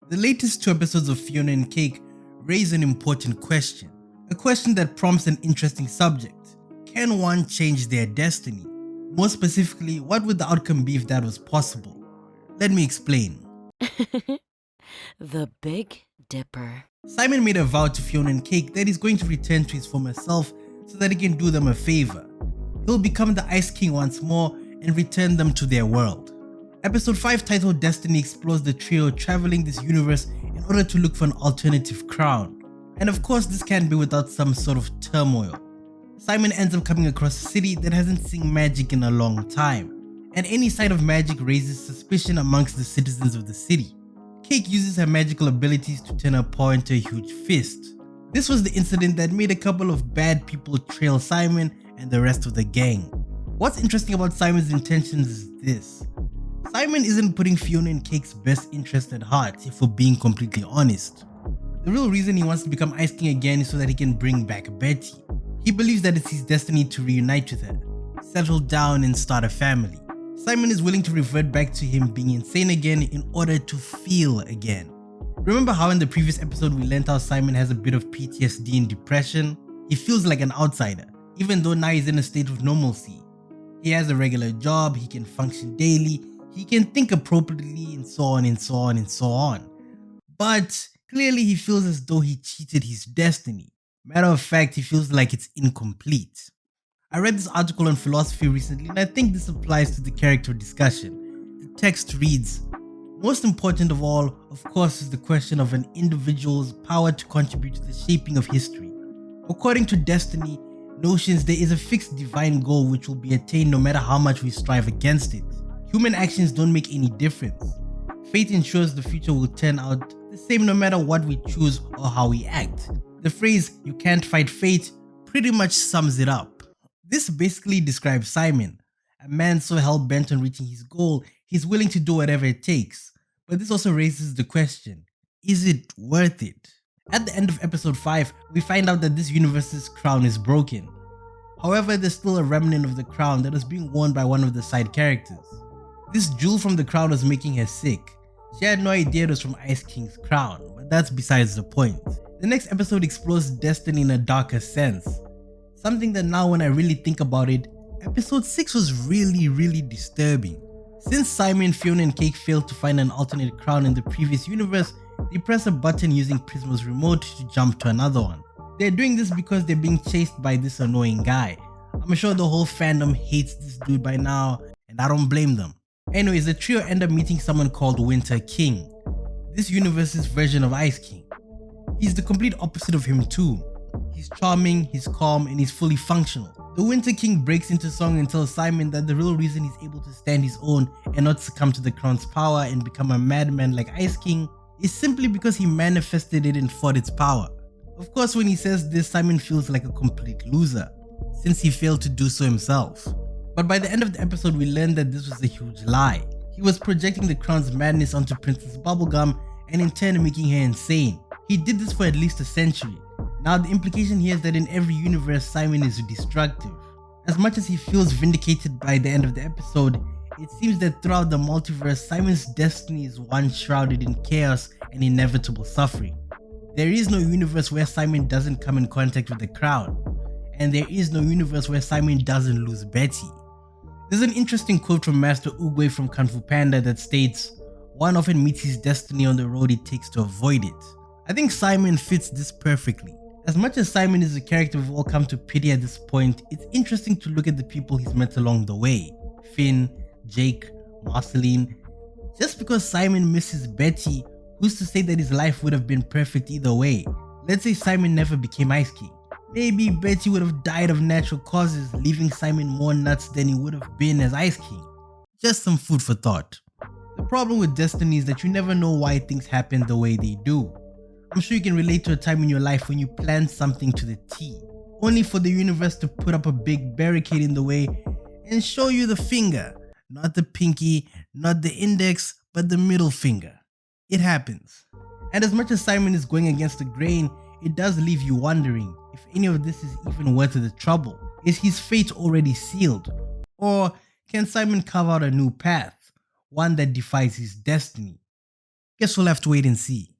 The latest two episodes of Fionna and Cake raise an important question. A question that prompts an interesting subject. Can one change their destiny? More specifically, what would the outcome be if that was possible? Let me explain. The Big Dipper. Simon made a vow to Fionna and Cake that he's going to return to his former self so that he can do them a favor. He'll become the Ice King once more and return them to their world. Episode 5 titled Destiny explores the trio traveling this universe in order to look for an alternative crown. And of course this can't be without some sort of turmoil. Simon ends up coming across a city that hasn't seen magic in a long time, and any sight of magic raises suspicion amongst the citizens of the city. Cake uses her magical abilities to turn her paw into a huge fist. This was the incident that made a couple of bad people trail Simon and the rest of the gang. What's interesting about Simon's intentions is this. Simon isn't putting Fionna and Cake's best interest at heart, if we're being completely honest. The real reason he wants to become Ice King again is so that he can bring back Betty. He believes that it's his destiny to reunite with her, settle down and start a family. Simon is willing to revert back to him being insane again in order to feel again. Remember how in the previous episode we learned how Simon has a bit of PTSD and depression? He feels like an outsider, even though now he's in a state of normalcy. He has a regular job, he can function daily, he can think appropriately and so on and so on and so on. But clearly he feels as though he cheated his destiny. Matter of fact, he feels like it's incomplete. I read this article on philosophy recently and I think this applies to the character discussion. The text reads, "Most important of all, of course, is the question of an individual's power to contribute to the shaping of history. According to Destiny notions, there is a fixed divine goal which will be attained no matter how much we strive against it. Human actions don't make any difference. Fate ensures the future will turn out the same no matter what we choose or how we act." The phrase, "you can't fight fate," pretty much sums it up. This basically describes Simon, a man so hell-bent on reaching his goal, he's willing to do whatever it takes. But this also raises the question, is it worth it? At the end of episode 5, we find out that this universe's crown is broken. However, there's still a remnant of the crown that was being worn by one of the side characters. This jewel from the crown was making her sick. She had no idea it was from Ice King's crown, but that's besides the point. The next episode explores Destiny in a darker sense. Something that now when I really think about it, episode 6 was really disturbing. Since Simon, Fionna and Cake failed to find an alternate crown in the previous universe, they press a button using Prisma's remote to jump to another one. They're doing this because they're being chased by this annoying guy. I'm sure the whole fandom hates this dude by now, and I don't blame them. Anyways, the trio end up meeting someone called Winter King, this universe's version of Ice King. He's the complete opposite of him too. He's charming, he's calm, and he's fully functional. The Winter King breaks into song and tells Simon that the real reason he's able to stand his own and not succumb to the crown's power and become a madman like Ice King is simply because he manifested it and fought its power. Of course, when he says this, Simon feels like a complete loser, since he failed to do so himself. But by the end of the episode, we learned that this was a huge lie. He was projecting the crown's madness onto Princess Bubblegum and in turn making her insane. He did this for at least a century. Now the implication here is that in every universe, Simon is destructive. As much as he feels vindicated by the end of the episode, it seems that throughout the multiverse, Simon's destiny is one shrouded in chaos and inevitable suffering. There is no universe where Simon doesn't come in contact with the crown, and there is no universe where Simon doesn't lose Betty. There's an interesting quote from Master Oogway from Kung Fu Panda that states, "One often meets his destiny on the road it takes to avoid it." I think Simon fits this perfectly. As much as Simon is a character we've all come to pity at this point, it's interesting to look at the people he's met along the way. Finn, Jake, Marceline. Just because Simon misses Betty, who's to say that his life would have been perfect either way? Let's say Simon never became Ice King. Maybe Betty would have died of natural causes, leaving Simon more nuts than he would have been as Ice King. Just some food for thought. The problem with Destiny is that you never know why things happen the way they do. I'm sure you can relate to a time in your life when you planned something to the T, only for the universe to put up a big barricade in the way and show you the finger. Not the pinky, not the index, but the middle finger. It happens. And as much as Simon is going against the grain, it does leave you wondering if any of this is even worth the trouble. Is his fate already sealed? Or can Simon carve out a new path, one that defies his destiny? Guess we'll have to wait and see.